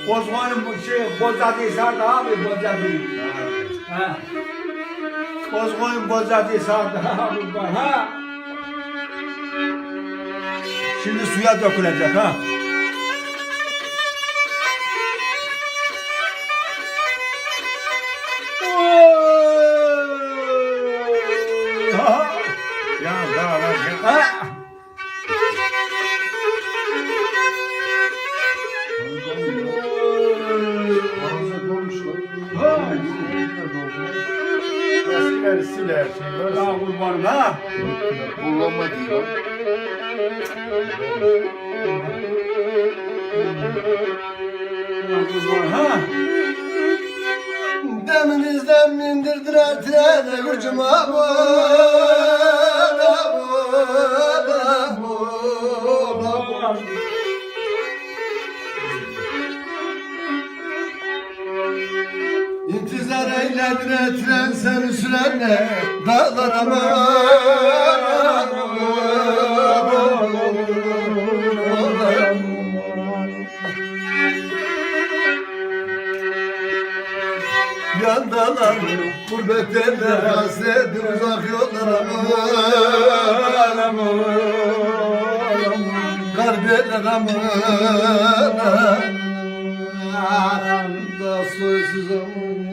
Kozmanın bu şey bozatı sardı abi bozatı. Ha. Kozmanın bozatı sardı abi ha. Şimdi suya dökülecek ha. Ya daha var ya. Ha. Siler şey Ya var. kurbanım ha. Kullanma diyor. Ya kurbanım ha. Deminizden bindirdiler trene gücüma bu. İntizar eylediler tren seni sürenle dağlara Yandalar gurbet eller hasret uzak yollara Garbeler da soysuz aman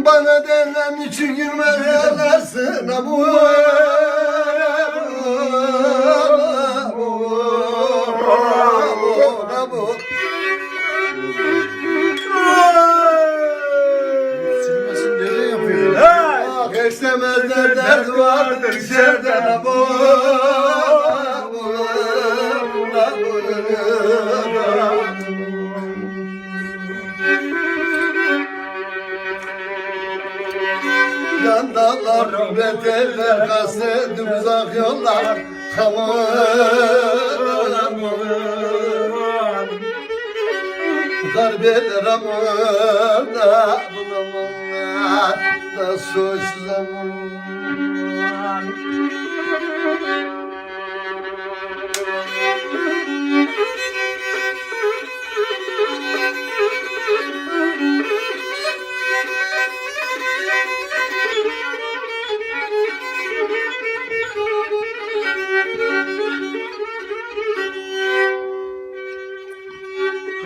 Bana derler için gülmezlersin bu Silmesin nereye yapıyor? Ha. İstemezler dert vardır içeride bu Yandalar rübet eller kasıt uzak yollar Aman Garbeler aman da bulamam da soysuz aman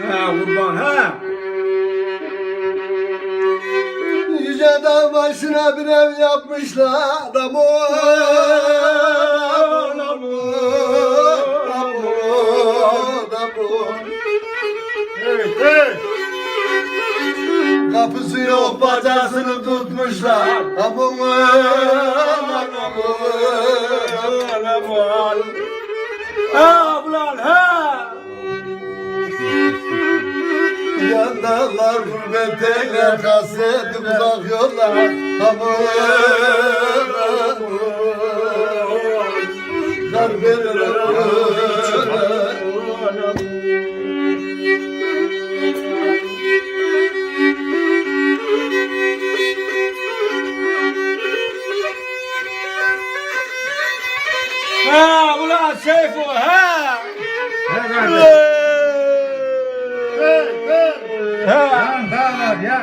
Ha kurban ha. Yüce dağ başına bir ev yapmışlar aman Evet, evet. Kapısı yok bacasını tutmuşlar aman Ha ulan ha. Yandalar gurbet eller kasıt uzak yollar aman Garbeler aman Ha ulan Seyfo ha. Herhalde. Hey, hey. Ha. Yan daha var ya.